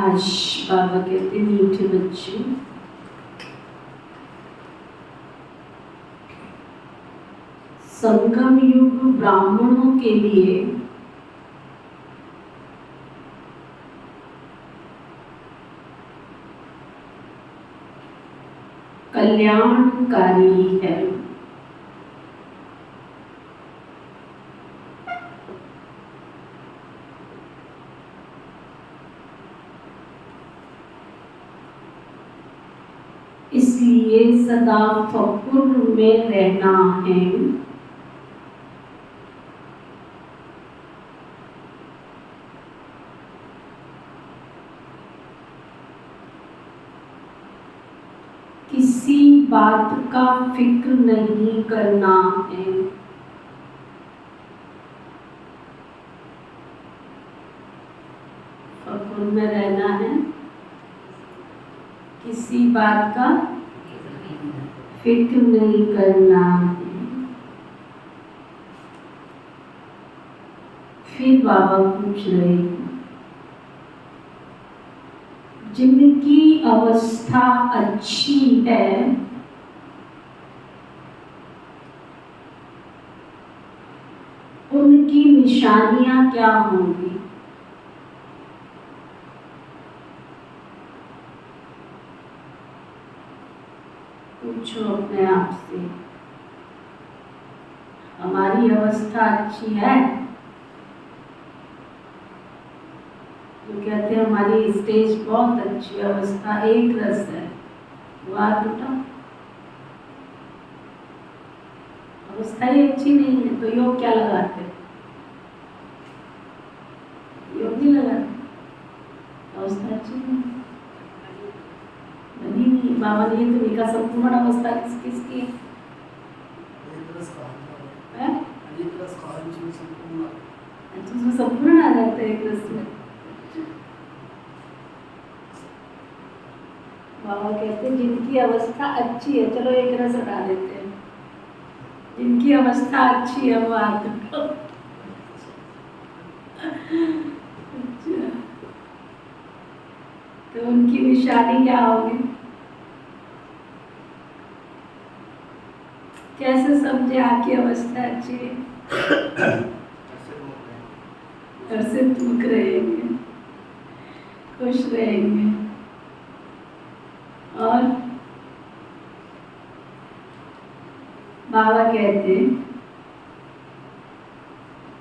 आज बाबा कहते मीठे बच्चे, संगम युग ब्राह्मणों के लिए कल्याणकारी है। इसलिए सदा फकुर में रहना है। किसी बात का फिक्र नहीं करना है। फक्र में रहना है, किसी बात का फिक्र नहीं करना है। फिर बाबा पूछ रहे हैं, जिनकी अवस्था अच्छी है उनकी निशानियां क्या होंगी? पूछो अपने आप से। हमारी अवस्था अच्छी है तो कहते हैं हमारी स्टेज बहुत अच्छी अवस्था, एक रस है। वो हाथ उठा। अवस्था ही अच्छी नहीं है तो योग क्या लगाते? योग नहीं लगाते, अवस्था अच्छी नहीं बनी नहीं। बाबा ने तो लिखा संपूर्ण अवस्था किस किसकी है? अच्छा, उसमें संपूर्ण आ जाता है एक रस में। बाबा कहते हैं जिनकी अवस्था अच्छी है, चलो एक रस हटा देते हैं, जिनकी अवस्था अच्छी है वो हाथ उठाओ। अच्छा, तो उनकी निशानी क्या होगी? कैसे समझे आपकी अवस्था अच्छी है? घर से दुख रहेंगे, खुश रहेंगे, और बाबा कहते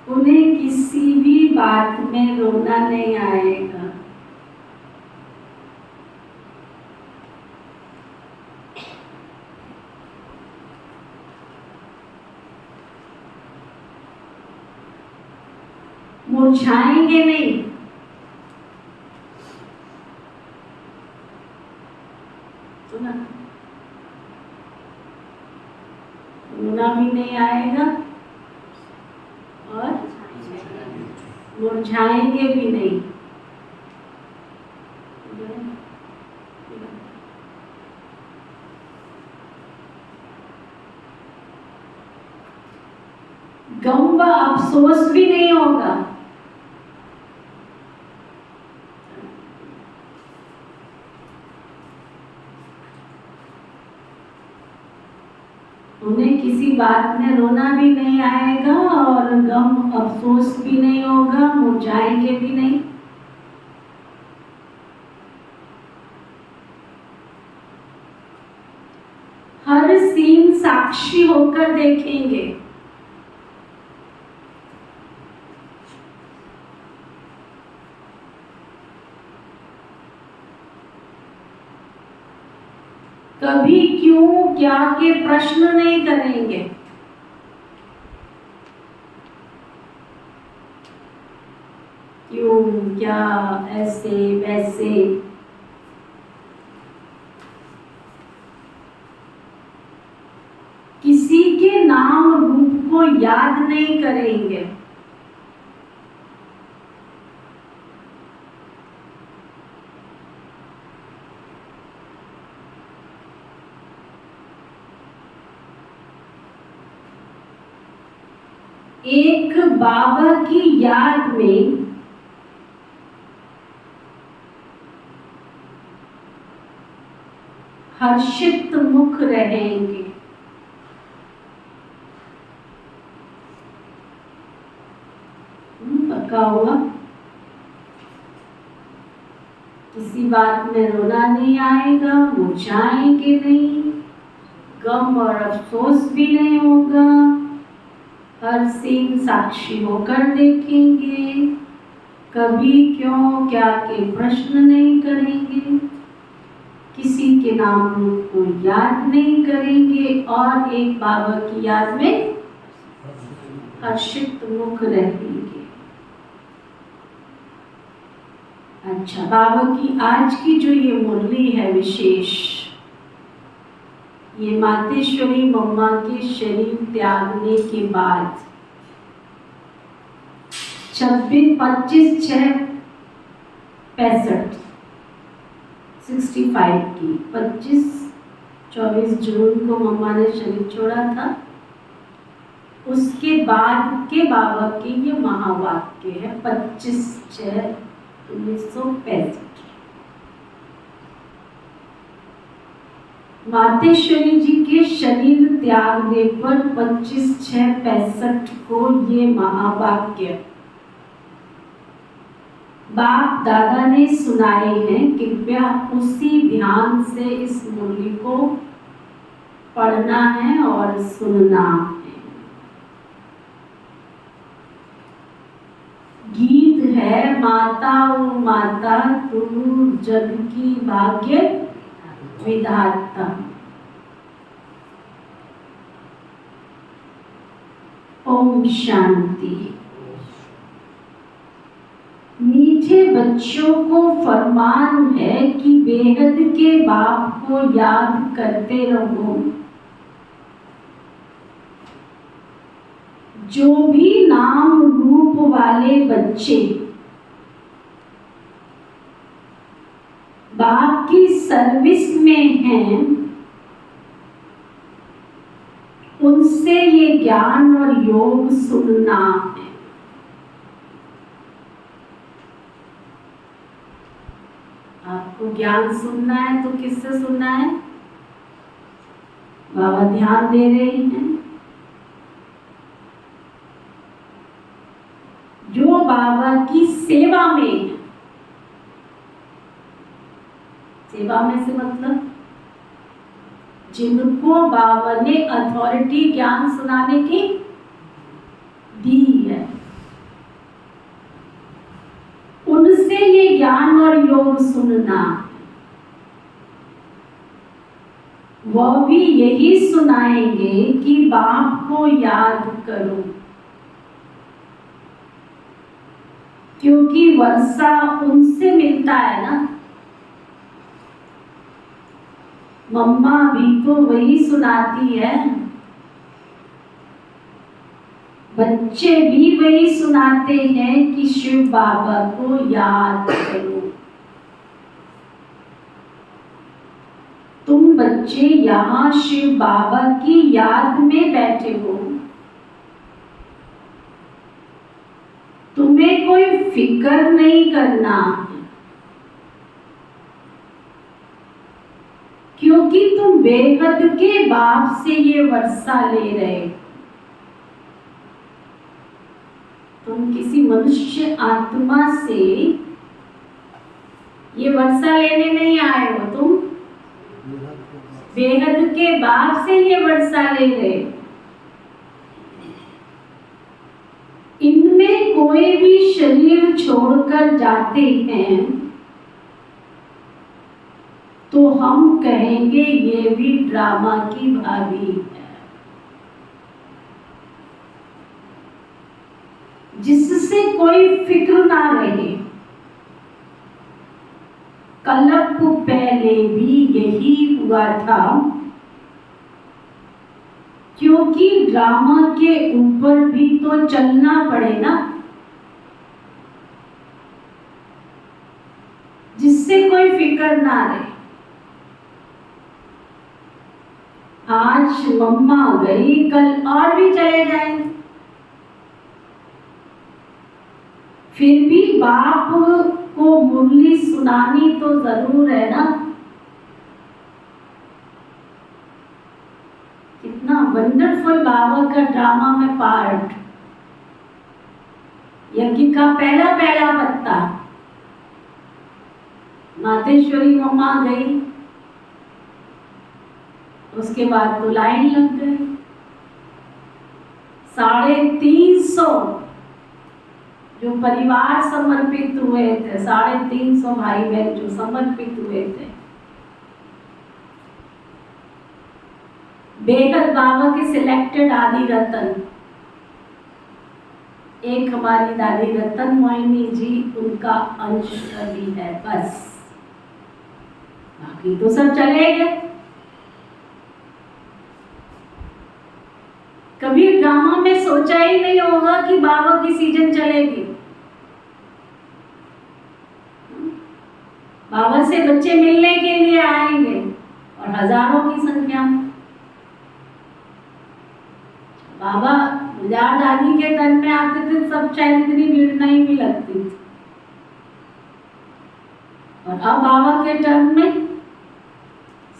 उन्हें किसी भी बात में रोना नहीं आएगा। मुरझाएंगे नहीं, सुना? रोना भी नहीं आएगा और मुरझाएंगे भी नहीं। गम व अफसोस भी नहीं होगा। उन्हें किसी बात में रोना भी नहीं आएगा और गम अफसोस भी नहीं होगा, मुरझाएंगे भी नहीं। हर सीन साक्षी होकर देखेंगे। कभी क्यों क्या के प्रश्न नहीं करेंगे। क्यों क्या ऐसे वैसे किसी के नाम रूप को याद नहीं करेंगे। एक बाबा की याद में हर्षित मुख रहेंगे। पक्का हुआ? किसी बात में रोना नहीं आएगा, मुरझाएंगे नहीं, गम और अफसोस भी नहीं होगा, हर सीन साक्षी होकर देखेंगे, कभी क्यों क्या के प्रश्न नहीं करेंगे, किसी के नाम को याद नहीं करेंगे और एक बाबा की याद में हर्षित मुख रहेंगे। अच्छा, बाबा की आज की जो ये मुरली है विशेष, ये मातेश्वरी मम्मा के शरीर त्यागने के बाद 65 की 24 जून को मम्मा ने शरीर छोड़ा था। उसके बाद के बाबा के ये महावाक्य है 25/6/1965। मातेश्वरी जी के शरीर त्यागने पर 25/6/65 को ये महावाक्य बाप दादा ने सुनाए हैं। कृपया उसी ध्यान से इस मुरली को पढ़ना है और सुनना है। गीत है माता ओ माता तू जग की भाग्य विधाता। ओम शांति। मीठे बच्चों को फरमान है कि बेहद के बाप को याद करते रहो। जो भी नाम रूप वाले बच्चे बाप की सर्विस में हैं, उनसे ये ज्ञान और योग सुनना है। आपको ज्ञान सुनना है तो किससे सुनना है? बाबा ध्यान दे रहे हैं। जो बाबा की सेवा में है। सेवा में से मतलब जिनको बाबा ने अथॉरिटी ज्ञान सुनाने की दी है, उनसे ये ज्ञान और योग सुनना। वह भी यही सुनाएंगे कि बाप को याद करो, क्योंकि वर्षा उनसे मिलता है ना। मम्मा भी तो वही सुनाती है, बच्चे भी वही सुनाते हैं कि शिव बाबा को याद करो। तुम बच्चे यहाँ शिव बाबा की याद में बैठे हो। तुम्हें कोई फिक्र नहीं करना, क्योंकि तुम बेहद के बाप से ये वर्षा ले रहे हो। तुम किसी मनुष्य आत्मा से ये वर्षा लेने नहीं आए हो, तुम बेहद के बाप से ये वर्षा ले रहे हो। इनमें कोई भी शरीर छोड़कर जाते हैं तो हम कहेंगे ये भी ड्रामा की भाभी है, जिससे कोई फिक्र ना रहे। कल्प पहले भी यही हुआ था, क्योंकि ड्रामा के ऊपर भी तो चलना पड़े ना, जिससे कोई फिक्र ना रहे। आज मम्मा गई, कल और भी चले जाएंगे। फिर भी बाप को मुरली सुनानी तो जरूर है ना। कितना वंडरफुल बाबा का ड्रामा में पार्ट। यज्ञ का पहला पहला पत्ता, मातेश्वरी मम्मा गई, उसके बाद तो लाइन लग गई। 350 जो परिवार समर्पित हुए थे, 350 भाई बहन जो समर्पित हुए थे, बेहद बाबा के सिलेक्टेड आदि रतन। एक हमारी दादी रतन मोहिनी जी, उनका अंश अभी है बस, बाकी तो सब चले गए। कभी ड्रामा में सोचा ही नहीं होगा कि बाबा की सीजन चलेगी। बाबा से बच्चे मिलने के लिए आएंगे और हजारों की संख्या में। बाबा गुजरात दादी के तन में आते थे, सब शायद इतनी भीड़ नहीं भी लगती थी। और अब बाबा के टर्म में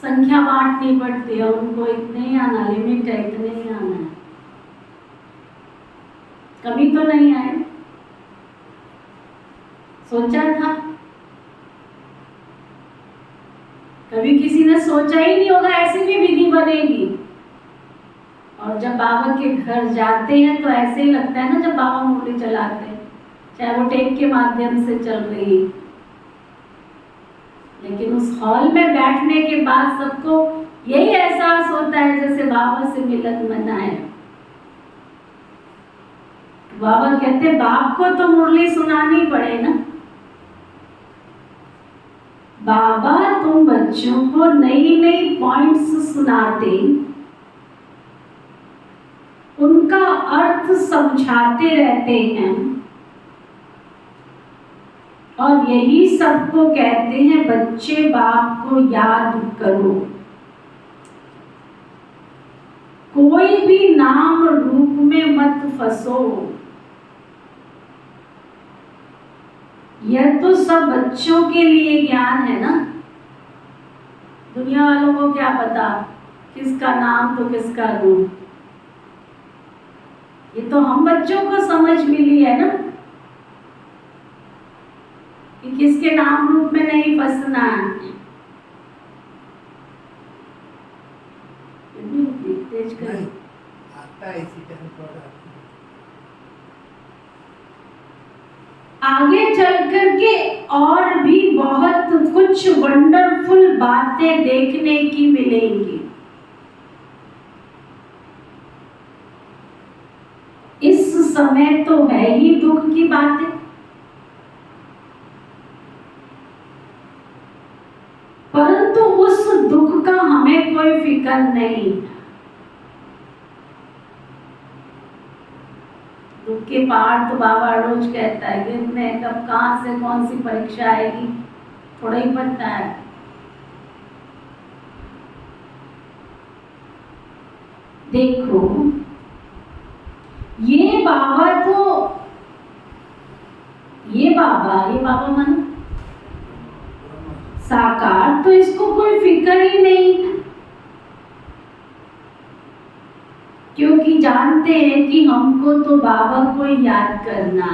संख्या बांटनी पड़ती है उनको, इतने ही आना, लिमिट है, इतने ही आना है। कभी तो नहीं आए, सोचा था? कभी किसी ने सोचा ही नहीं होगा ऐसी भी विधि बनेगी। और जब बाबा के घर जाते हैं तो ऐसे ही लगता है ना, जब बाबा मुरली चलाते हैं, चाहे वो टेप के माध्यम से चल रही है, लेकिन उस हॉल में बैठने के बाद सबको यही एहसास होता है जैसे बाबा से मिलन मनाए। बाबा कहते बाप को तो मुरली सुनानी पड़े ना। बाबा तुम बच्चों को नई नई पॉइंट्स सुनाते, उनका अर्थ समझाते रहते हैं, और यही सबको कहते हैं बच्चे बाप को याद करो। कोई भी नाम रूप में मत फंसो। यह तो सब बच्चों के लिए ज्ञान है ना। दुनिया वालों को क्या पता किसका नाम तो किसका रूप। ये तो हम बच्चों को समझ मिली है ना कि किसके नाम रूप में नहीं फंसना है। तेज कर आता है इसी तरह। आगे चल कर के और भी बहुत कुछ वंडरफुल बातें देखने की मिलेंगी। इस समय तो है ही दुख की बातें, परंतु उस दुख का हमें कोई फिक्र नहीं। दुख के पहाड़ तो बाबा रोज कहता है कि इसमें कब कहां से कौन सी परीक्षा आएगी थोड़ा ही पता है। देखो ये बाबा मन साकार, तो इसको कोई फिक्र ही नहीं, क्योंकि जानते हैं कि हमको तो बाबा को याद करना,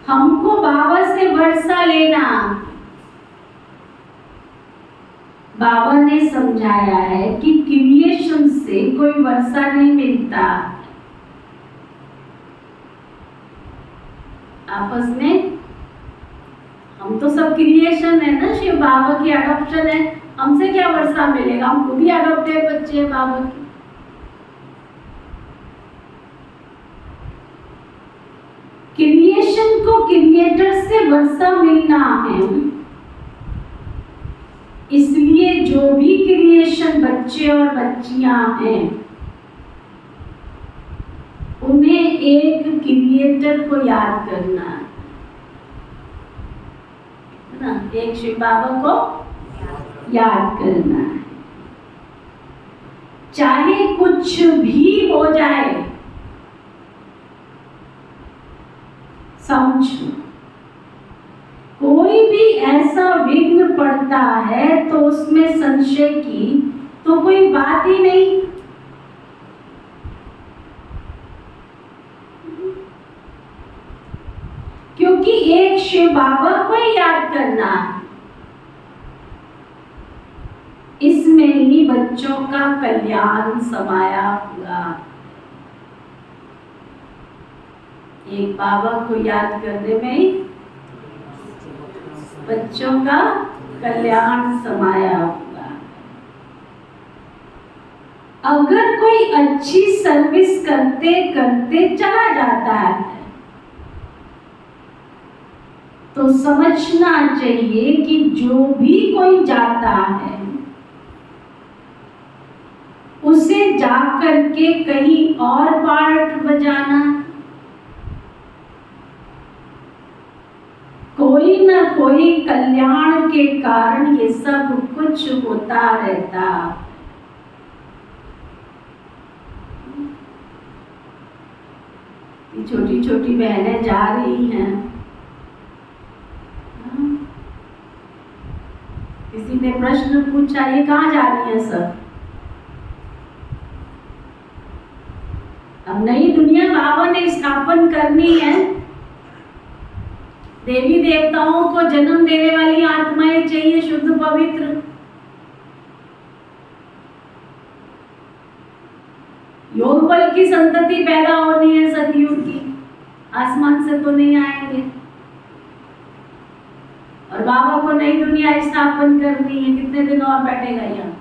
हमको बाबा से वर्षा लेना। बाबा ने समझाया है कि क्रिएशन से कोई वर्षा नहीं मिलता। आपस में हम तो सब क्रिएशन है ना, शिव बाबा की अडॉप्शन है। हमसे क्या वर्षा मिलेगा, हम खुद ही अडॉप्टेड बच्चे हैं बाबा के। क्रिएशन को क्रिएटर से वर्षा मिलना है, इसलिए जो भी क्रिएशन बच्चे और बच्चियां हैं उन्हें एक क्रिएटर को याद करना है ना, एक शिव बाबा को याद करना है। चाहे कुछ भी हो जाए, समझो कोई भी ऐसा विघ्न पड़ता है तो उसमें संशय की तो कोई बात ही नहीं। क्योंकि एक शिव बाबा को ही याद करना, इसमें ही बच्चों का कल्याण समाया हुआ। एक बाबा को याद करने में ही बच्चों का कल्याण समाया हुआ। अगर कोई अच्छी सर्विस करते करते चला जाता है तो समझना चाहिए कि जो भी कोई जाता है उसे जा करके कहीं और पार्ट बजाना। कोई ना कोई कल्याण के कारण ये सब कुछ होता रहता। छोटी छोटी बहनें जा रही हैं, किसी ने प्रश्न पूछा ये कहाँ जा रही हैं सब? अब नई दुनिया बाबा ने स्थापन करनी है। देवी देवताओं को जन्म देने वाली आत्माएं चाहिए, शुद्ध पवित्र। योग बल की संतति पैदा होनी है सतयुग की, आसमान से तो नहीं आएंगे। और बाबा को नई दुनिया स्थापन करनी है, कितने दिन और बैठेगा यहाँ?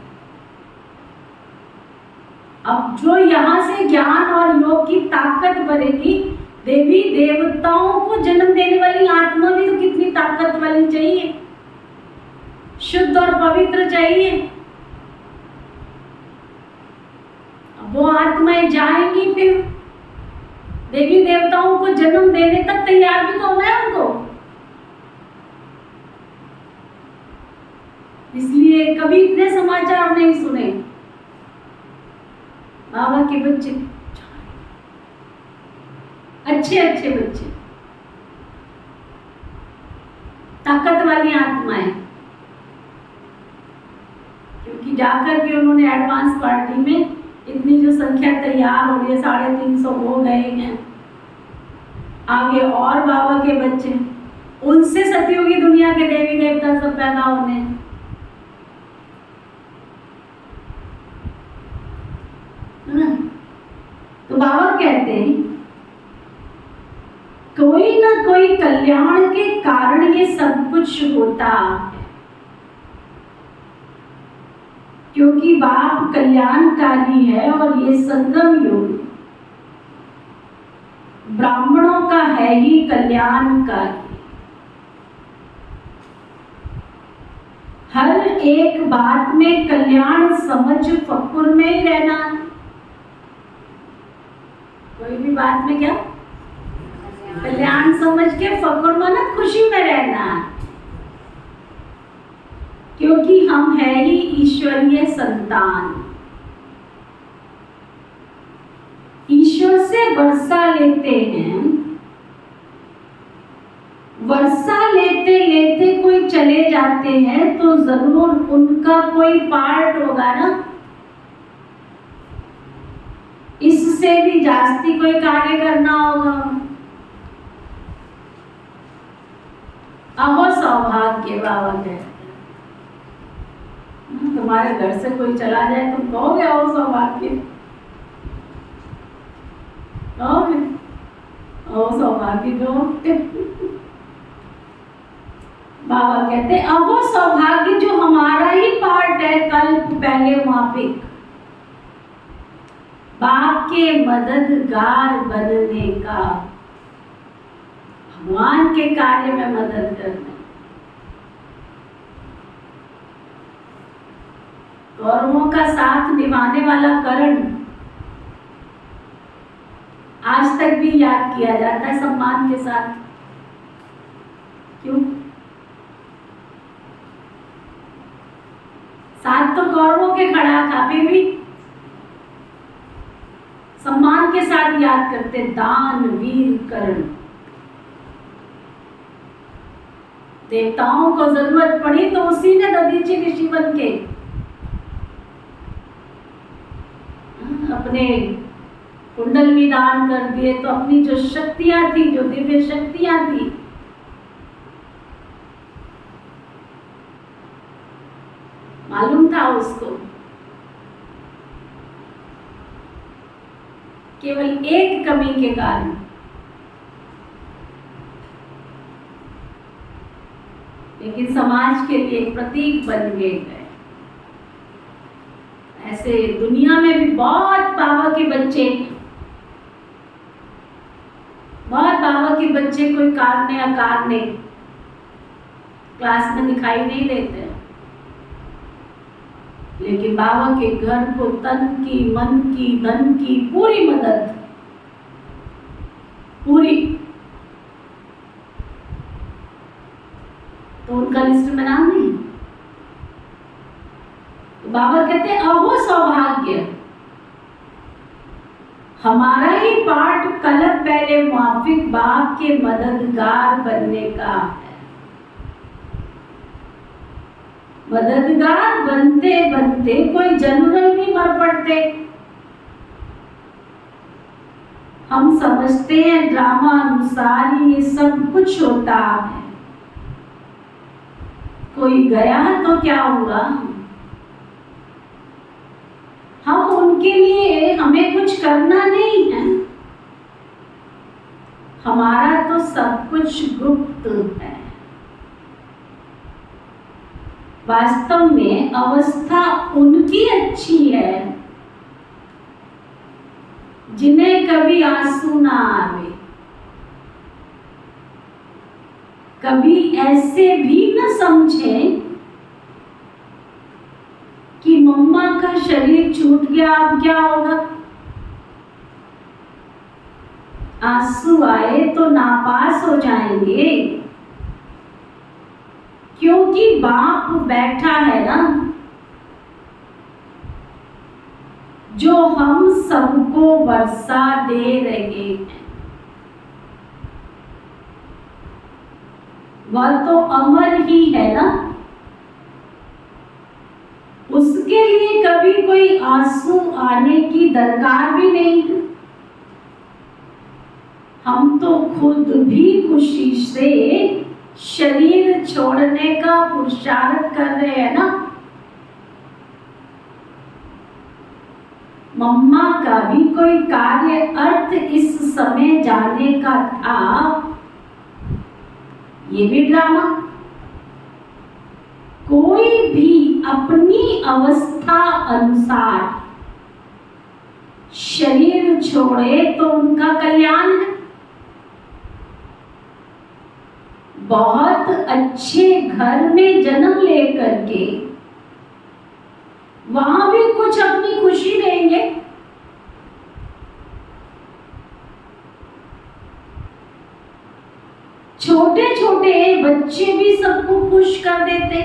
अब जो यहाँ से ज्ञान और योग की ताकत बढ़ेगी, देवी देवताओं को जन्म देने वाली आत्मा भी तो कितनी ताकत वाली चाहिए, शुद्ध और पवित्र चाहिए। अब वो आत्माएं जाएंगी, फिर देवी देवताओं को जन्म देने तक तैयार भी तो होना है उनको। इसलिए कभी इतने समाचार नहीं सुने। बाबा के बच्चे अच्छे अच्छे बच्चे, ताकत वाली आत्माएं, क्योंकि जाकर के उन्होंने एडवांस पार्टी में इतनी जो संख्या तैयार हो रही है, 350 हो गए हैं। आगे और बाबा के बच्चे, उनसे सतयुगी दुनिया के देवी देवता सब पैदा होने हैं। तो बाबा कहते हैं कोई ना कोई कल्याण के कारण ये सब कुछ होता है, क्योंकि बाप कल्याणकारी है और ये संगम योग ब्राह्मणों का है ही कल्याणकारी। हर एक बात में कल्याण समझ फक्र में ही रहना। कोई भी बात में क्या कल्याण समझ के फक्र माना खुशी में रहना, क्योंकि हम है ही ईश्वरीय संतान। ईश्वर से वर्षा लेते हैं, वर्षा लेते लेते कोई चले जाते हैं तो जरूर उनका कोई पार्ट होगा ना, इससे भी जास्ती कोई कार्य करना होगा। अहो सौभाग्य बाबा कहते हैं, तुम्हारे घर से कोई चला जाए तुम कहोगे अहो सौभाग्य? कहोगे अहो सौभाग्य? कहोगे? बाबा कहते अहो सौभाग्य जो हमारा ही पार्ट है, कल्प पहले मापिक बाप के मददगार बनने का, भगवान के कार्य में मदद करना। कौरवों का साथ निभाने वाला कर्ण आज तक भी याद किया जाता है सम्मान के साथ। क्यों? साथ तो कौरवों के खड़ा था, फिर भी सम्मान के साथ याद करते दान वीर कर्ण। देवताओं को जरूरत पड़ी तो उसी ने दधीचि ऋषि बन के अपने कुंडल भी दान कर दिए, तो अपनी जो शक्तियां थी, जो दिव्य शक्तियां थी, मालूम था उसको। केवल एक कमी के कारण लेकिन समाज के लिए प्रतीक बन गए। ऐसे दुनिया में भी बहुत बाबा के बच्चे, बहुत बाबा के बच्चे कोई कारण अकारणे क्लास में दिखाई नहीं देते। लेकिन बाबा के घर को तन की, मन की, धन की पूरी मदद, पूरी। तो उनका लिस्ट में नाम नहीं। तो बाबा कहते हैं अहो सौभाग्य, हमारा ही पाठ कलम पहले मुआफिक बाप के मददगार बनने का है। मददगार बनते बनते कोई जनरल नहीं मर पड़ते। हम समझते हैं ड्रामा अनुसार ये सब कुछ होता है, कोई गया तो क्या हुआ। हम उनके लिए हमें कुछ करना नहीं है, हमारा तो सब कुछ गुप्त है। वास्तव में अवस्था उनकी अच्छी है जिन्हें कभी आंसू ना आवे, कभी ऐसे भी न समझें कि मम्मा का शरीर छूट गया अब क्या होगा। आंसू आए तो नापास हो जाएंगे, क्योंकि बाप बैठा है ना, जो हम सबको वर्षा दे रहे हैं। वह तो अमर ही है ना, उसके लिए कभी कोई आंसू आने की दरकार भी नहीं है। हम तो खुद भी खुशी से शरीर छोड़ने का पुरुषार्थ कर रहे हैं ना। मम्मा का भी कोई कार्य अर्थ इस समय जाने का था, ये भी ड्रामा। कोई भी अपनी अवस्था अनुसार शरीर छोड़े तो उनका कल्याण है। बहुत अच्छे घर में जन्म लेकर के वहां भी कुछ अपनी खुशी देंगे। छोटे छोटे बच्चे भी सबको खुश कर देते,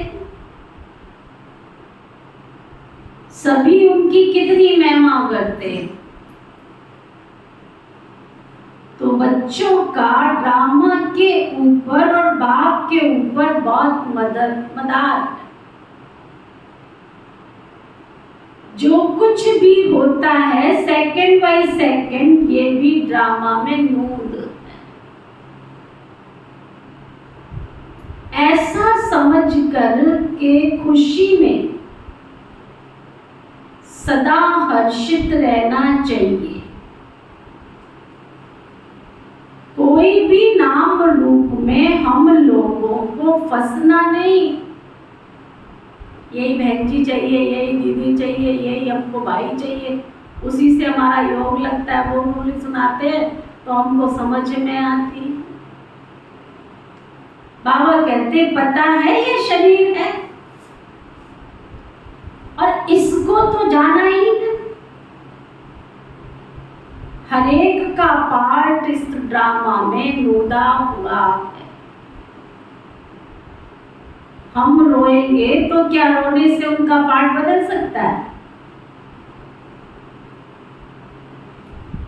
सभी उनकी कितनी महिमा करते। तो बच्चों का ड्रामा के ऊपर और बाप के ऊपर बहुत मदार है। जो कुछ भी होता है सेकंड बाय सेकंड, ये भी ड्रामा में नूर है। ऐसा समझ कर के खुशी में सदा हर्षित रहना चाहिए। कोई भी नाम रूप में हम लोगों को फंसना नहीं। यही बहन जी चाहिए, यही दीदी चाहिए, यही हमको भाई चाहिए, उसी से हमारा योग लगता है। वो मूली सुनाते हैं तो हमको समझ में आती। बाबा कहते पता है ये शरीर है और इसको तो जाना ही है। हर एक का पार्ट इस ड्रामा में नोदा हुआ है। हम रोएंगे तो क्या रोने से उनका पार्ट बदल सकता है?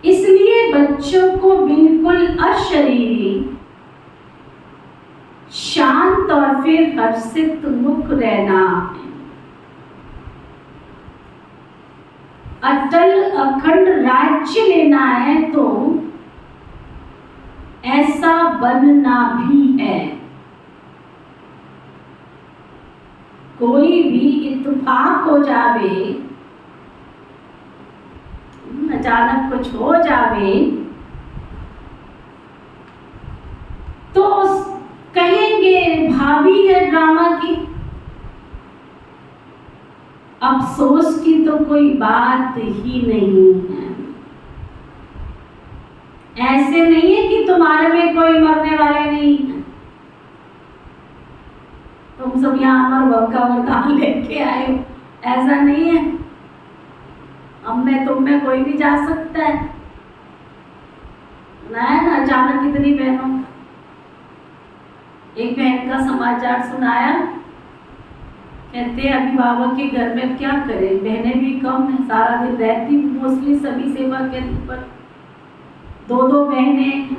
इसलिए बच्चों को बिल्कुल अशरीरी, शांत और फिर हर्षित मुख रहना है। अटल अखंड राज्य लेना है तो ऐसा बनना भी है। कोई भी इत्तेफाक हो जावे, अचानक कुछ हो जावे तो कहेंगे भाभी है ड्रामा की। अफसोस की तो कोई बात ही नहीं है। ऐसे नहीं है कि तुम्हारे में कोई मरने वाले नहीं है। तुम सब यहाँ अमर भव का वरदान लेके आए हो ऐसा नहीं है हम में तुम में कोई भी जा सकता है ना। है ना, अचानक कितनी बहनों, एक बहन का समाचार सुनाया, कहते हैं अभी बाबा के घर में क्या करें, बहनें भी कम है, सारा दिन रहती मोस्टली सभी सेवा केंद्र पर, दो बहनें।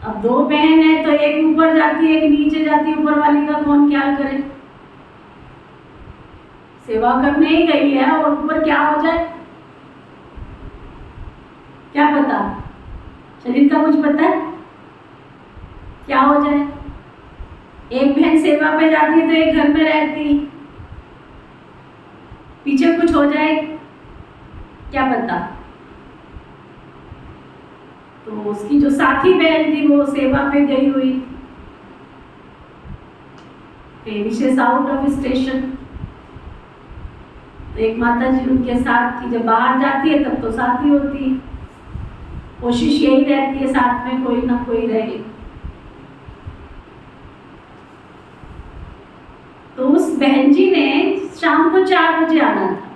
अब दो बहन है तो एक ऊपर जाती है एक नीचे जाती है, ऊपर वाली का कौन ख्याल करे। सेवा करने ही गई है और ऊपर क्या हो जाए क्या पता, शरीर का कुछ पता है क्या हो जाए। एक बहन सेवा पे जाती है तो एक घर में रहती, पीछे कुछ हो जाए क्या पता। तो उसकी जो साथी बहन थी वो सेवा पे गई हुई विशेष आउट ऑफ स्टेशन, तो एक माता जी उनके साथ थी। जब बाहर जाती है तब तो साथ ही होती है, कोशिश यही रहती है साथ में कोई ना कोई रहे। तो उस बहन जी ने शाम को 4 बजे आना था,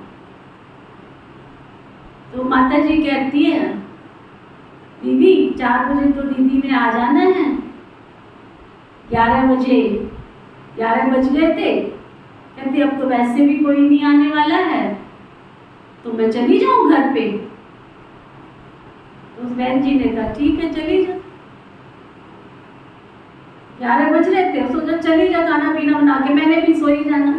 तो माता जी कहती है दीदी 4 बजे तो दीदी ने आ जाना है, 11 बज गए थे। कहती अब तो वैसे भी कोई नहीं आने वाला है तो मैं चली जाऊं घर पे। तो उस बहन जी ने कहा ठीक है चली जा, 11 बज रहे थे, सोचा चली जा, खाना पीना बना के, मैंने भी सोई जाना,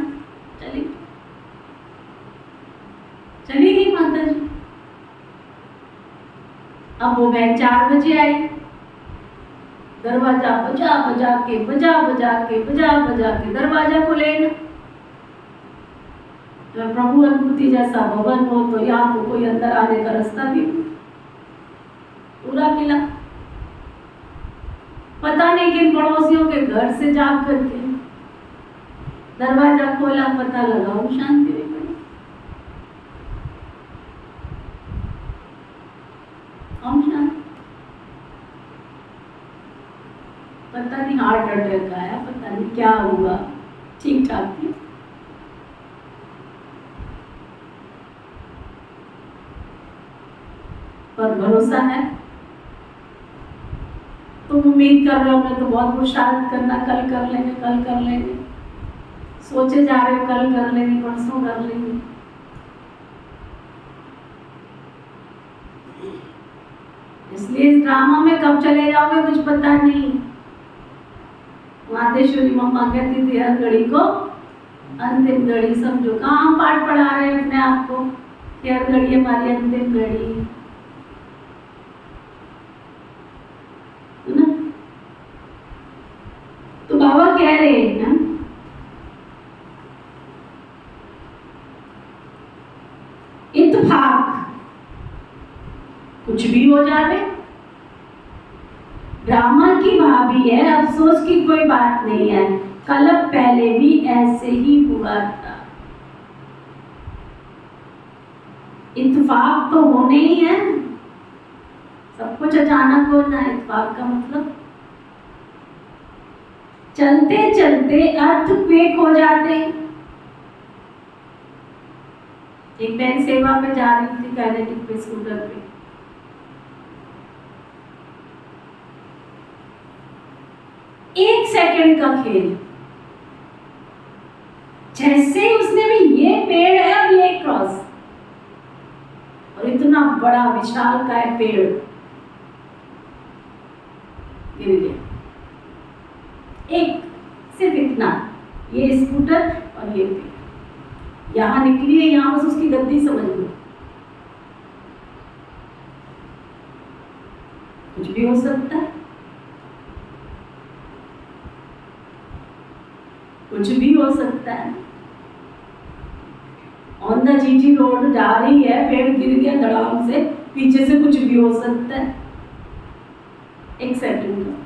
चली गई माता जी। अब वो बहन 4 बजे आई, दरवाजा बजा के दरवाजा खोले ना। जब प्रभु अनुभूति जैसा भवन हो तो यहाँ तो कोई अंदर आने का रास्ता भी पूरा किला, पता नहीं किन पड़ोसियों के घर से जा करके दरवाजा खोला, पता लगा वो शांति भी पड़ी। हम शांति, पता नहीं हार्ट अटैक आया, पता नहीं क्या हुआ, ठीक ठाक थी। पर भरोसा है, तुम उम्मीद कर रहे हो मैं तो बहुत मुशारत करना, कल कर लेंगे, सोचे जा रहे हो कल कर लेंगे, परसों कर लेंगे। इसलिए इस ड्रामा में कब चले जाओगे कुछ पता नहीं। मातेश्वरी मम्मा कहती थी हर घड़ी को अंतिम घड़ी समझो। कहाँ हम पाठ पढ़ा रहे हैं अपने आप को कि हर घड़ी हमारी अंतिम घड़ी, तो बाबा कह रहे हैं ना इत्तेफाक कुछ भी हो जावे, ड्रामा की भाभी है, अफसोस की कोई बात नहीं है, कल पहले भी ऐसे ही हुआ था। इत्तेफाक तो होने ही है, सब कुछ अचानक होना है। इत्तेफाक का मतलब चलते चलते अर्थक्वेक हो जाते। एक बहन सेवा पे जा रही थी काइनेटिक पे स्कूटर पे, एक सेकंड का खेल, जैसे उसने भी ये पेड़ है और ये क्रॉस, और इतना बड़ा विशाल का है पेड़ गिर गया, एक सिर्फ इतना, ये स्कूटर और ये पेड़, यहां निकली है, यहां बस उसकी गद्दी समझ लो। कुछ भी हो सकता है, कुछ भी हो सकता है। ऑन द जीटी रोड जा रही है, पेड़ गिर गया धड़ाम से, पीछे से कुछ भी हो सकता है, एक सेकंड का।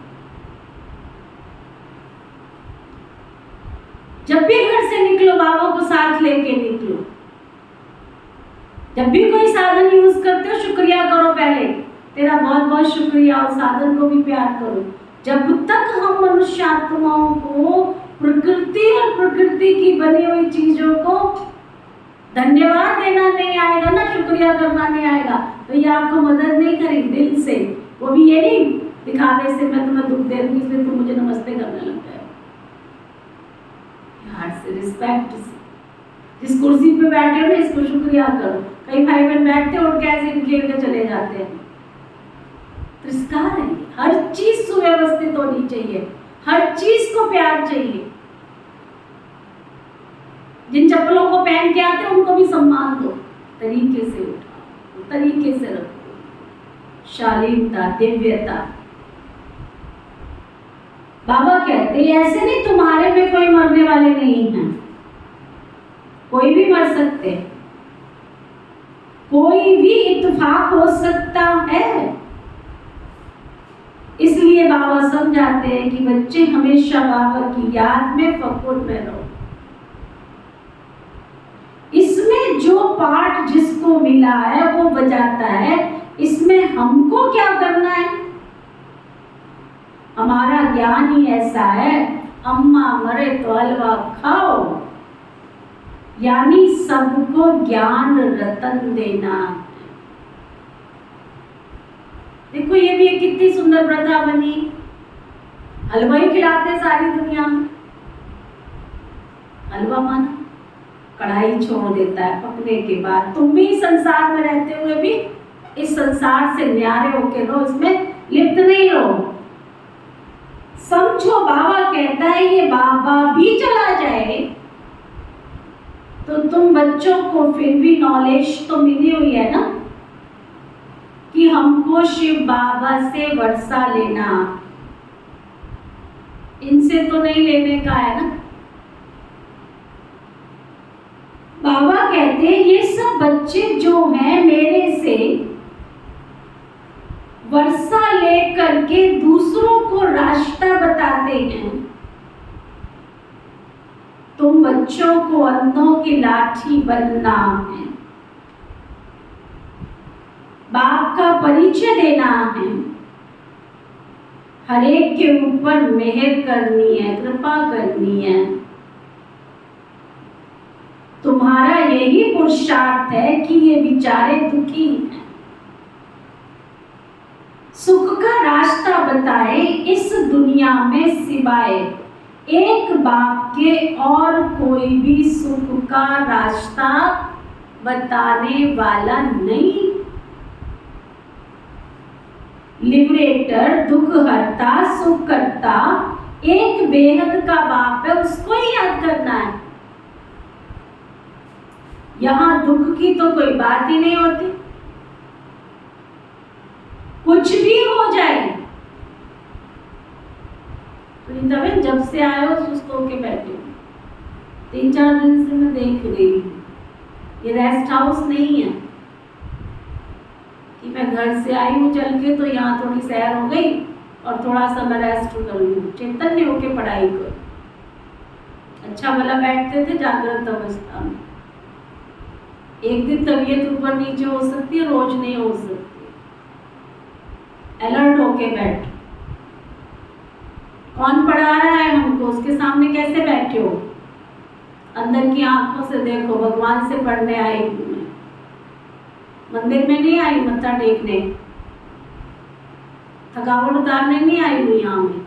जब भी घर से निकलो बाबा को साथ लेके निकलो। जब भी कोई साधन यूज करते हो शुक्रिया करो, पहले तेरा बहुत बहुत शुक्रिया, और साधन को भी प्यार करो। जब तक हम मनुष्य आत्माओं को प्रकृति और प्रकृति की बनी हुई चीजों को धन्यवाद देना नहीं आएगा ना, शुक्रिया करना नहीं आएगा, तो ये आपको मदद नहीं करेगी दिल से। वो भी ये नहीं दिखावे से मैं तुम्हें दुख दे दूंगी इसलिए तुम मुझे नमस्ते करने लग गए। हार्ट से, रिस्पेक्ट से। जिस कुर्सी पे बैठे हो ना इसको शुक्रिया करो। कई भाई बहन बैठते हो और कैसे खेल के चले जाते हैं। तिरस्कार है, हर चीज सुव्यवस्थित होनी चाहिए, हर चीज को प्यार चाहिए। जिन चप्पलों को पहन के आते हैं उनको भी सम्मान दो, तरीके से उठाओ, तरीके से रखो, शालीनता, दिव्यता। बाबा कहते हैं ऐसे नहीं, तुम्हारे में कोई मरने वाले नहीं हैं, कोई भी मर सकते, कोई भी इत्तेफाक हो सकता है। इसलिए बाबा समझाते हैं कि बच्चे हमेशा बाबा की याद में, फकुर में रहो। इसमें जो पाठ जिसको मिला है वो बजाता है, इसमें हमको क्या करना है? हमारा ज्ञान ही ऐसा है, अम्मा मरे तो हलवा खाओ, यानी सबको ज्ञान रतन देना। देखो ये भी एक कितनी सुंदर प्रथा बनी, हलवा ही खिलाते सारी दुनिया में। हलवा माना कढ़ाई छोड़ देता है पकने के बाद। तुम भी संसार में रहते हुए भी इस संसार से न्यारे होके रहो, इसमें लिप्त नहीं रहो। समझो बाबा कहता है ये बाबा भी चला जाए तो तुम बच्चों को फिर भी नॉलेज तो मिली हुई है ना कि हमको शिव बाबा से वर्षा लेना, इनसे तो नहीं लेने का है ना। बाबा कहते हैं ये सब बच्चे जो हैं मेरे से वर्षा लेकर के दूसरों को रास्ता बताते हैं। तुम बच्चों को अंधों की लाठी बनना है, बाप का परिचय देना है, हर एक के ऊपर मेहर करनी है, कृपा करनी है। तुम्हारा यही पुरुषार्थ है कि ये बेचारे दुखी हैं, सुख का रास्ता बताए इस दुनिया में सिवाय एक बाप के और कोई भी सुख का रास्ता बताने वाला नहीं। लिबरेटर, दुख हरता, सुख करता एक बेहद का बाप है, उसको ही याद करना है। यहाँ दुख की तो कोई बात ही नहीं होती, कुछ भी हो जाए। वृंदावन जब से आए हो सुस्त होके बैठे हो, 3-4 दिन से मैं देख रही हूँ। ये रेस्ट हाउस नहीं है कि मैं घर से आई हूँ चल के तो यहाँ थोड़ी सैर हो गई और थोड़ा सा मैं रेस्ट कर लूँ। चैतन्य होके पढ़ाई करो। अच्छा भला बैठते थे जागृत अवस्था में। एक दिन तबीयत ऊपर नीचे हो सकती है, रोज नहीं हो सकती। अलर्ट होके बैठ। कौन पढ़ा रहा है हमको, उसके सामने कैसे बैठे हो? अंदर की आंखों से देखो, भगवान से पढ़ने आई हूँ मैं, मंदिर में नहीं आई मत्था टेकने, थकावट उतारने नहीं आई हूँ, यहाँ में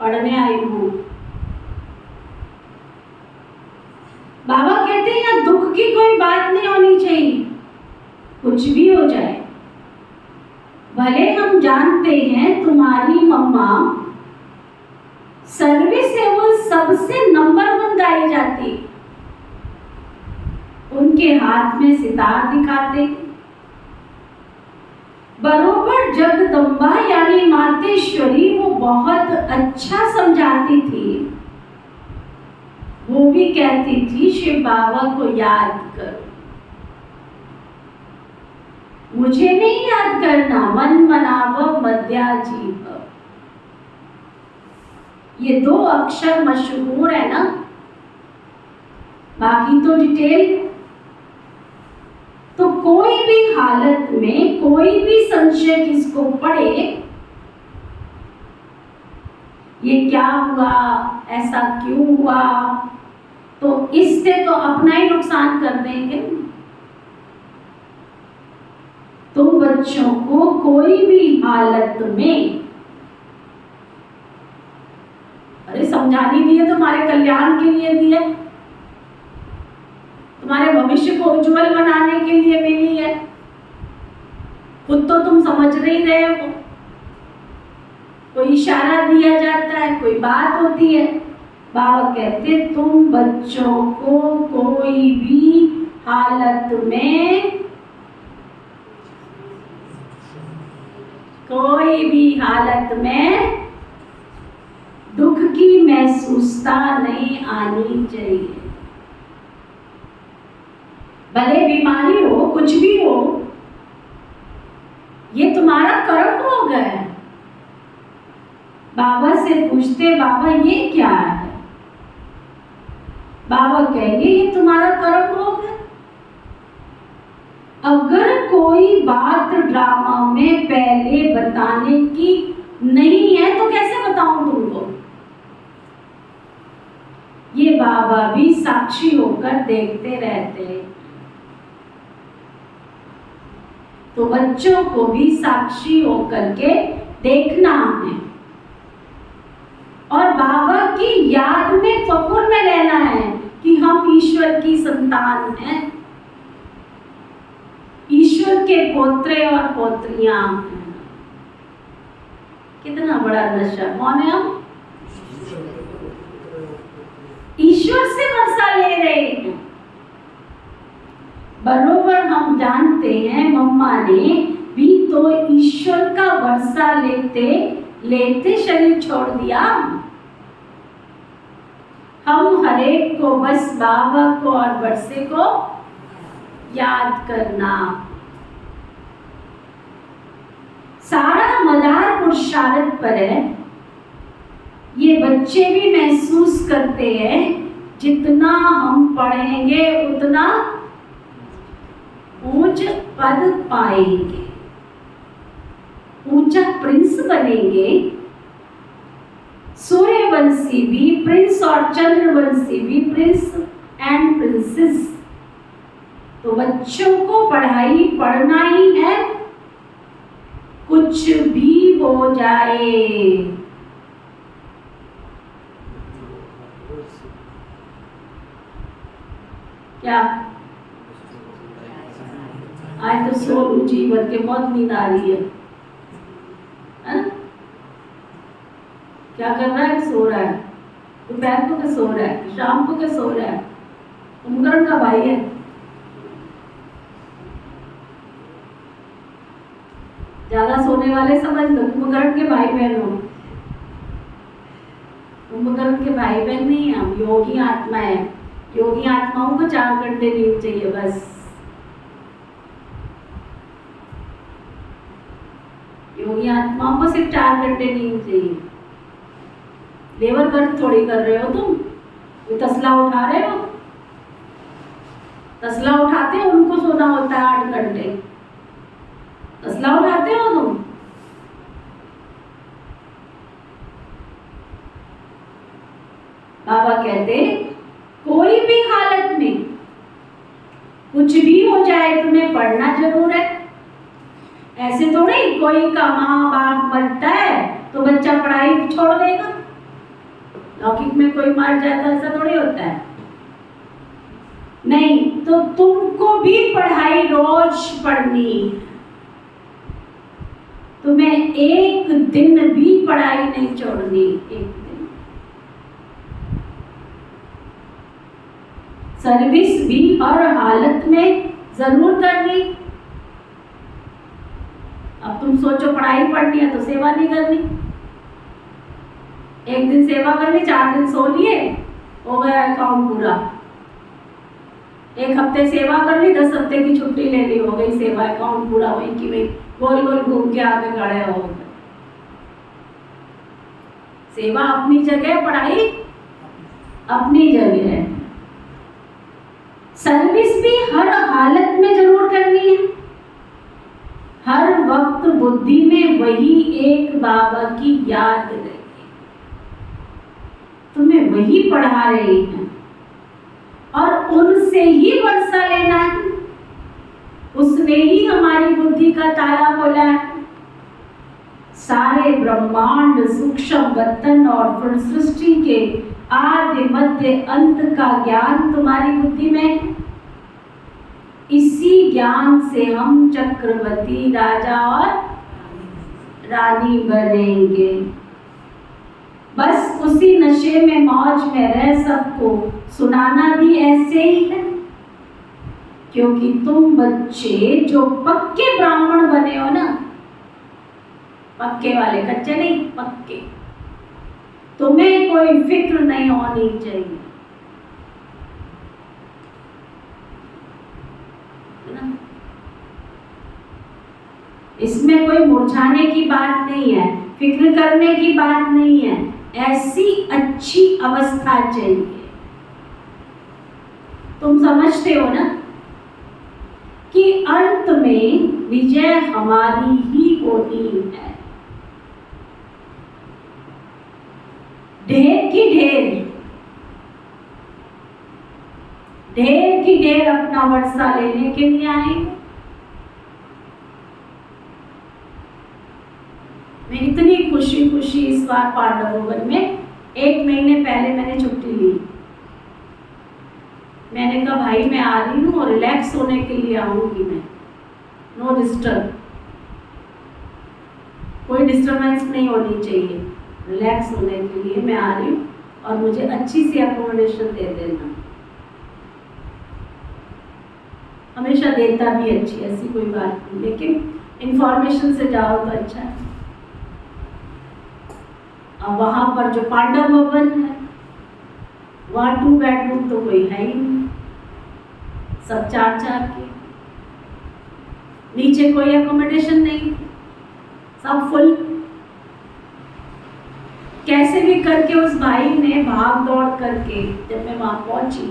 पढ़ने आई हूँ। बाबा कहते हैं यहाँ दुख की कोई बात नहीं होनी चाहिए, कुछ भी हो जाए। भले हम जानते हैं तुम्हारी मम्मा सर्विसेबल सबसे नंबर 1 गाई जाती, उनके हाथ में सितार दिखाते, बरोबर जगदम्बा यानी मातेश्वरी वो बहुत अच्छा समझाती थी। वो भी कहती थी शिव बाबा को याद करो, मुझे नहीं याद करना, मन मनाव मध्याजीव। ये 2 अक्षर मशहूर है ना, बाकी तो डिटेल। तो कोई भी हालत में कोई भी संशय किसको पड़े, ये क्या हुआ, ऐसा क्यों हुआ, तो इससे तो अपना ही नुकसान कर देंगे। तुम बच्चों को कोई भी हालत में, अरे समझाने दिए तुम्हारे कल्याण के लिए दिए, तुम्हारे भविष्य को उज्जवल बनाने के लिए मिली है, खुद तो तुम समझ नहीं रहे हो। कोई इशारा दिया जाता है, कोई बात होती है, बाबा कहते तुम बच्चों को कोई भी हालत में, कोई भी हालत में दुख की महसूसता नहीं आनी चाहिए। भले बीमारी हो, कुछ भी हो, ये तुम्हारा कर्म हो गया। बाबा से पूछते बाबा ये क्या है, बाबा कहेंगे ये तुम्हारा कर्म हो गया। अगर कोई बात ड्रामा में पहले बताने की नहीं है तो कैसे बताऊं तुमको। ये बाबा भी साक्षी होकर देखते रहते हैं, तो बच्चों को भी साक्षी होकर के देखना है और बाबा की याद में फकुर में रहना है कि हम ईश्वर की संतान हैं, ईश्वर के पोत्रे और पोत्रियां हैं। कितना बड़ा नशा, कौन है हम? ईश्वर से वर्षा ले रहे हैं। बरोबर हम जानते हैं मम्मा ने भी तो ईश्वर का वर्षा लेते लेते शरीर छोड़ दिया। हम हरेक को बस बाबा को और वर्षे को याद करना। सारा मदार पुरुषार्थ पर है। ये बच्चे भी महसूस करते हैं जितना हम पढ़ेंगे उतना ऊंच पद पाएंगे, ऊंचा प्रिंस बनेंगे। सूर्यवंशी भी प्रिंस और चंद्रवंशी भी प्रिंस एंड प्रिंसेस। तो बच्चों को पढ़ाई पढ़ना ही है, कुछ भी हो जाए। क्या आज तो सो ऊंची भर के बहुत नींद आ रही है? क्या कर रहा है? सो रहा है। दोपहर को क्या सो रहा है? शाम को क्या सो रहा है? कुंभकर्ण का भाई है। ज्यादा सोने वाले समझ लो कुंभकर्ण के भाई बहन हो। कुंभकर्ण के भाई बहन नहीं, हम योगी आत्मा है। योगी आत्माओं को 4 घंटे नींद चाहिए बस। योगी आत्माओं को सिर्फ 4 घंटे नींद चाहिए। लेबर वर्क थोड़ी कर रहे हो तुम, वो तसला उठा रहे हो। तसला उठाते हो, उनको सोना होता है 8 घंटे। तसला उठाते हो तुम। बाबा कहते कोई भी हालत में कुछ भी हो जाए तुम्हें पढ़ना जरूर है। ऐसे थोड़ी कोई का माँ बाप मरता है तो बच्चा पढ़ाई छोड़ देगा। लौकिक में कोई मर जाता ऐसा थोड़ी होता है। नहीं, तो तुमको भी पढ़ाई रोज पढ़नी। तुम्हें एक दिन भी पढ़ाई नहीं छोड़नी। एक दिन सर्विस भी हर हालत में जरूर करनी। अब तुम सोचो पढ़ाई पढ़नी है तो सेवा नहीं करनी। एक दिन सेवा कर ली, 4 दिन सो लिए, हो गया अकाउंट पूरा। एक हफ्ते सेवा कर ली, 10 हफ्ते की छुट्टी ले ली, हो गई सेवा, अकाउंट पूरा। वही कि वही गोल गोल घूम के आगे खड़े हो गए। सेवा अपनी जगह, पढ़ाई अपनी जगह है। सर्विस भी हर हालत में जरूर करनी है। हर वक्त बुद्धि में वही एक बाबा की याद रहे। वही पढ़ा रहे हैं और उनसे ही वर्षा लेना है। उसने ही हमारी बुद्धि का ताला खोला है। सारे ब्रह्मांड, सूक्ष्म वतन और फिर सृष्टि के आदि मध्य अंत का ज्ञान तुम्हारी बुद्धि में है। इसी ज्ञान से हम चक्रवर्ती, राजा और रानी बनेंगे। बस उसी नशे में, मौज में रह सबको सुनाना भी ऐसे ही है। क्योंकि तुम बच्चे जो पक्के ब्राह्मण बने हो ना, पक्के वाले, कच्चे नहीं, पक्के, तुम्हें कोई फिक्र नहीं होनी चाहिए। इसमें कोई मुरझाने की बात नहीं है, फिक्र करने की बात नहीं है। ऐसी अच्छी अवस्था चाहिए। तुम समझते हो ना कि अंत में विजय हमारी ही होनी है। ढेर की ढेर, ढेर की ढेर अपना वर्षा लेने के लिए आएंगे। मैं इतनी खुशी खुशी इस बार पांडव भवन में 1 महीने पहले मैंने छुट्टी ली। मैंने कहा भाई मैं आ रही हूँ और रिलैक्स होने के लिए आऊंगी मैं, नो डिस्टर्ब, कोई डिस्टर्बेंस नहीं होनी चाहिए, रिलैक्स होने के लिए मैं आ रही हूँ और मुझे अच्छी सी अकोमोडेशन दे देना। हमेशा देता भी अच्छी, ऐसी कोई बात नहीं, लेकिन इंफॉर्मेशन से जाओ तो अच्छा है। अब वहां पर जो पांडव भवन है वहां 2 बेडरूम तो कोई है ही नहीं, सब 4-4 के, नीचे कोई अकोमोडेशन नहीं, सब फुल। कैसे भी करके उस भाई ने भाग दौड़ करके, जब मैं वहां पहुंची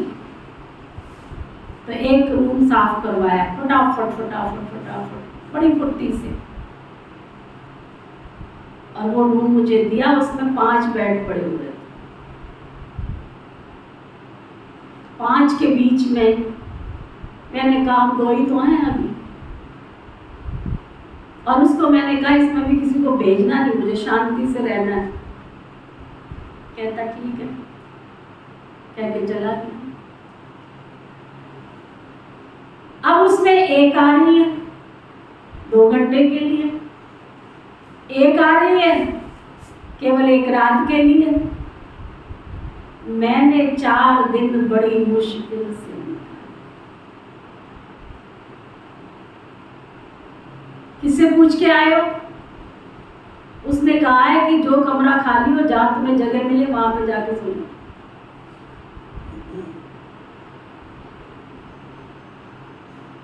तो एक रूम साफ करवाया, फटाफट फटाफट फटाफट, बड़ी फुर्ती से, और वो रूम मुझे दिया। उसमें 5 बेड पड़े हुए थे। 5 के बीच में मैंने कहा हम 2 ही तो हैं अभी, और उसको मैंने कहा इसमें भी किसी को भेजना नहीं, मुझे शांति से रहना है। कहता ठीक है, कह के चला गया। अब उसमें एक आ रही है 2 घंटे के लिए, एक आ रही है केवल 1 रात के लिए। मैंने 4 दिन बड़ी मुश्किल से निकाले। किससे पूछ के आए हो? उसने कहा है कि जो कमरा खाली हो, जहां तुम्हें जगह मिले वहां पे जाके सो लो।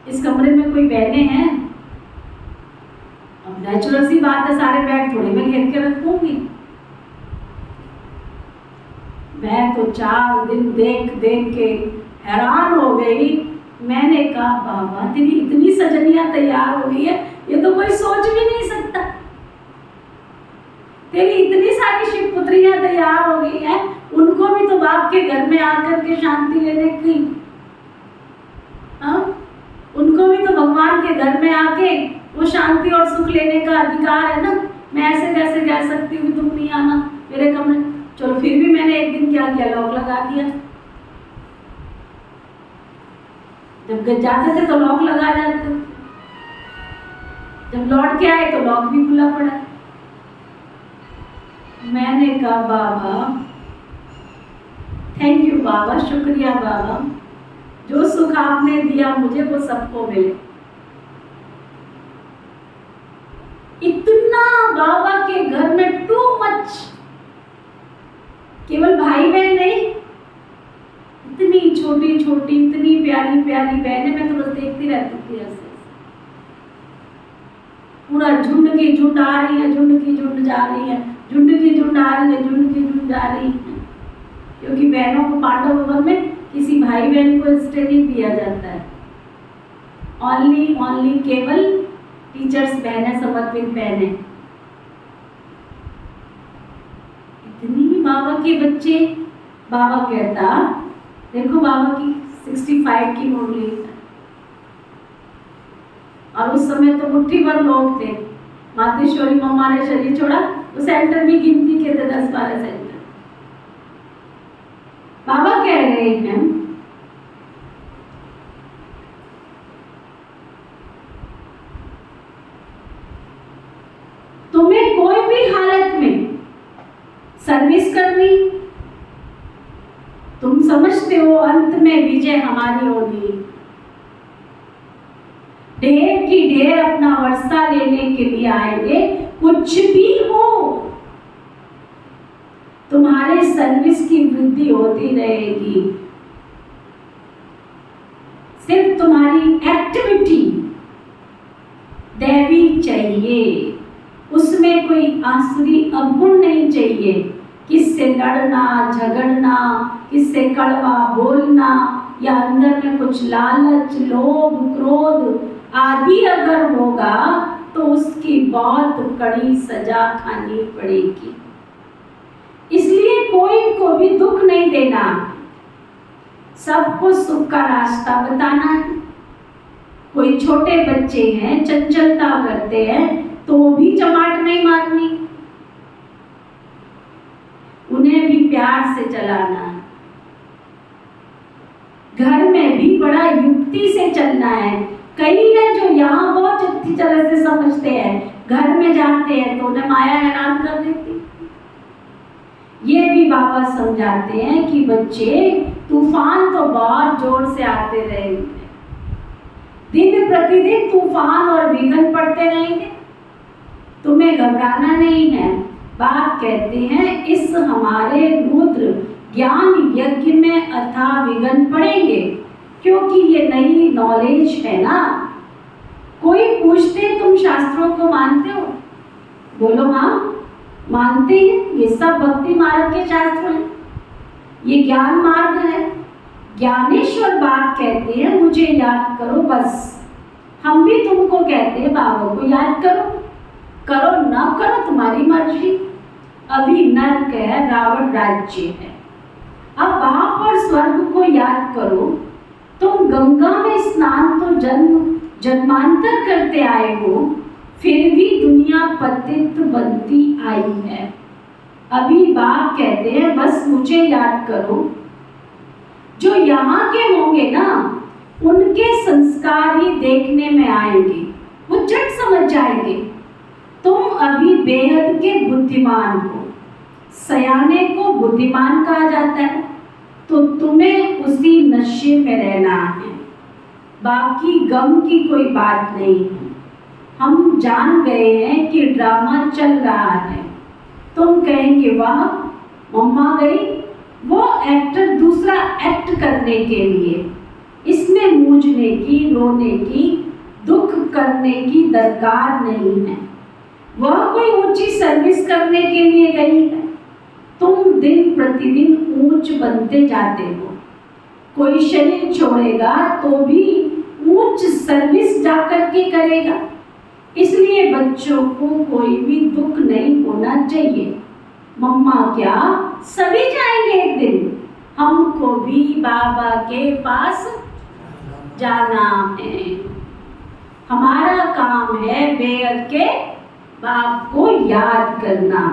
इस कमरे में कोई बहनें हैं? अब नेचुरल सी बात है, सारे बैग थोड़ी मैं घेर के रखूंगी। मैं तो 4 दिन देख देख के हैरान हो गई। मैंने कहा बाबा तेरी इतनी सजनियां तैयार हो गई है, ये तो कोई सोच भी नहीं सकता। तेरी इतनी सारी शिवपुत्रियां तैयार हो गई हैं, उनको भी तो बाप के घर में आकर के शांति लेने की, उनको भी तो भगवान के घर में आके वो शांति और सुख लेने का अधिकार है ना। मैं ऐसे कैसे कह सकती हूँ तुम नहीं आना मेरे कमरे? चलो फिर भी मैंने एक दिन क्या किया, लॉक लगा दिया। जब जाते थे तो लॉक लगा जाते, जब लौट के आए तो लॉक भी खुला पड़ा। मैंने कहा बाबा थैंक यू बाबा, शुक्रिया बाबा, जो सुख आपने दिया मुझे वो सबको मिले। इतना बाबा के घर में टू मच, केवल भाई बहन नहीं, इतनी छोटी छोटी इतनी प्यारी प्यारी बहनें, मैं तो बस देखती रहती थी ऐसे। पूरा झुंड की झुंड आ रही है, झुंड की झुंड जा रही है, झुंड की झुंड आ रही है, झुंड की झुंड जा रही है। क्योंकि बहनों को पांडव भवन में किसी भाई बहन को स्टे नहीं दिया जाता है, ओनली केवल टीचर्स बहनें, समर्पित बहनें। इतनी बाबा के बच्चे बाबा कहता, देखो बाबा की 65 की मुरली है, और उस समय तो मुट्ठी भर लोग थे। मातेश्वरी मम्मा ने शरीर छोड़ा तो सेंटर भी गिनती के थे 10-12 सेंटर। बाबा कह रहे हैं तुम्हें कोई भी हालत में सर्विस करनी, तुम समझते हो अंत में विजय हमारी होगी। ढेर की ढेर अपना वर्षा लेने के लिए आएंगे, कुछ भी हो तुम्हारे सर्विस की वृद्धि होती रहेगी। सिर्फ तुम्हारी एक्टिविटी दैवी चाहिए, उसमें कोई आसुरी अवगुण नहीं चाहिए। किससे लड़ना झगड़ना, किससे कड़वा बोलना, या अंदर में कुछ लालच लोभ क्रोध आदि अगर होगा तो उसकी बहुत कड़ी सजा खानी पड़ेगी। इसलिए कोई को भी दुख नहीं देना, सबको सुख का रास्ता बताना है। कोई छोटे बच्चे हैं चंचलता करते हैं तो वो भी चमाट नहीं मारनी, उन्हें भी प्यार से चलाना है। घर में भी बड़ा युक्ति से चलना है। कई हैं जो यहाँ बहुत अच्छी तरह से समझते हैं, घर में जाते हैं तो उन्हें माया हैरान कर देती। ये भी बाबा समझाते हैं कि बच्चे तूफान तो बहुत जोर से आते रहेंगे, दिन प्रतिदिन तूफान और विघ्न पड़ते रहेंगे, तुम्हें घबराना नहीं है। बाप कहते हैं इस हमारे रुद्र ज्ञान यज्ञ में अथाह विघ्न पड़ेंगे, क्योंकि ये नई नॉलेज है ना। कोई पूछते तुम शास्त्रों को मानते हो? बोलो हाँ मानते हैं, ये सब भक्ति मार्ग के शास्त्र हैं, ये ज्ञान मार्ग है। ज्ञानेश्वर बाप कहते हैं मुझे याद करो बस। हम भी तुमको कहते हैं बाबा को याद करो, करो ना करो तुम्हारी मर्जी। अभी नरक है, रावण राज्य है। अब बाप और स्वर्ग को याद करो। तुम गंगा में स्नान तो जन्मांतर करते आए हो, फिर भी दुनिया पतित बनती आई है। अभी बाप कहते हैं बस मुझे याद करो। जो यहाँ के होंगे ना उनके संस्कार ही देखने में आएंगे, वो झट समझ जाएंगे। तुम अभी बेहद के बुद्धिमान हो, सयाने को बुद्धिमान कहा जाता है, तो तुम्हें उसी नशे में रहना है, बाकी गम की कोई बात नहीं है। हम जान गए हैं कि ड्रामा चल रहा है। तुम कहेंगे वाह मम्मा गई, वो एक्टर दूसरा एक्ट करने के लिए, इसमें मूंझने की रोने की दुख करने की दरकार नहीं है। वह कोई ऊंची सर्विस करने के लिए गई है। तुम दिन प्रतिदिन ऊंच बनते जाते हो। कोई शरीर छोड़ेगा तो भी ऊंच सर्विस जाकर के करेगा। इसलिए बच्चों को कोई भी दुख नहीं होना चाहिए। मम्मा क्या सभी जाएंगे एक दिन, हमको भी बाबा के पास जाना है। हमारा काम है बेहद के बाप को याद करना।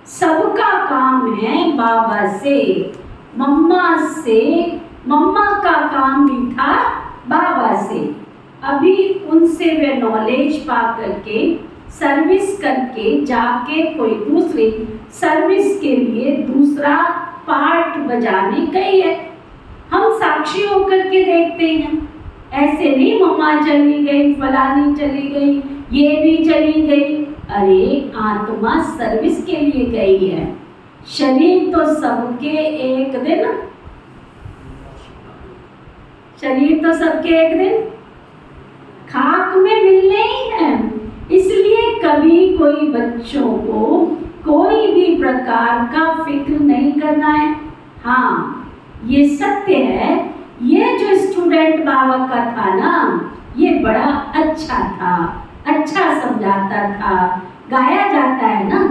सबका काम है बाबा से, मम्मा से। मम्मा का काम भी था बाबा से। अभी उनसे वे नॉलेज पा करके सर्विस करके जाके कोई दूसरी सर्विस के लिए दूसरा पार्ट बजाने गई है। हम साक्षी होकर के देखते हैं, ऐसे नहीं मम्मा चली गई, फलानी चली गई, ये भी चली गई। अरे आत्मा सर्विस के लिए गई है, शरीर तो सबके एक दिन, शरीर तो सबके एक दिन खाक में मिलने ही है। इसलिए कभी कोई बच्चों को कोई भी प्रकार का फिक्र नहीं करना है। हाँ ये सत्य है, ये जो स्टूडेंट बाबा का था ना ये बड़ा अच्छा था, अच्छा समझाता था, गाया जाता है ना।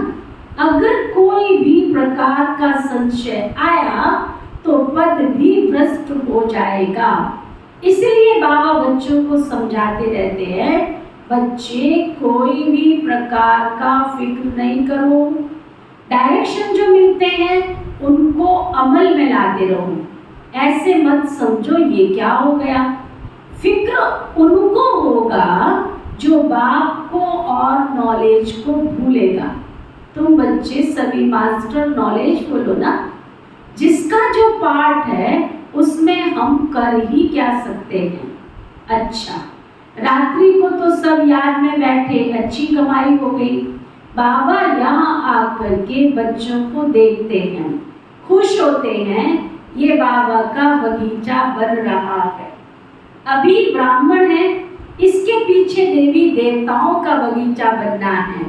अगर कोई भी प्रकार का संशय आया तो पद भी भ्रष्ट हो जाएगा। इसलिए बाबा बच्चों को समझाते रहते हैं, बच्चे कोई भी प्रकार का फिक्र नहीं करो, डायरेक्शन जो मिलते हैं उनको अमल में लाते रहो। ऐसे मत समझो ये क्या हो गया। फिक्र उनको होगा जो बाप को और नॉलेज को भूलेगा। तुम बच्चे सभी मास्टर नॉलेज बोलो ना, जिसका जो पार्ट है उसमें हम कर ही क्या सकते हैं। अच्छा, रात्रि को तो सब याद में बैठे, अच्छी कमाई हो गई। बाबा यहाँ आकर के बच्चों को देखते हैं, खुश होते हैं, ये बाबा का बगीचा बन रहा है। अभी ब्राह्मण है, इसके पीछे देवी देवताओं का बगीचा बनना है।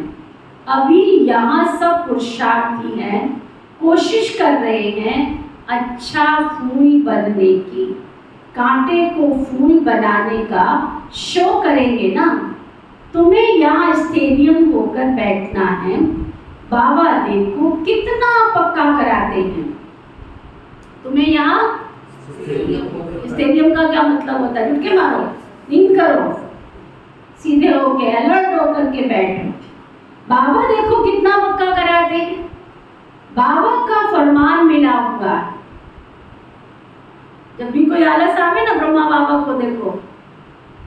अभी यहाँ सब पुरुषार्थी हैं, कोशिश कर रहे हैं अच्छा फूल बनने की, कांटे को फूल बनाने का शो करेंगे ना। तुम्हें यहाँ स्टेडियम होकर बैठना है। बाबा देखो कितना पक्का कराते हैं। तुम्हें यहाँ स्टेडियम का क्या मतलब होता है? उठ के मारो, नींद करो, सीधे होके अलर्ट होकर के बैठो। बाबा देखो कितना पक्का कराते हैं। बाबा का फरमान मिला हुआ। जब भी कोई आलस आवे ना, ब्रह्मा बाबा को देखो,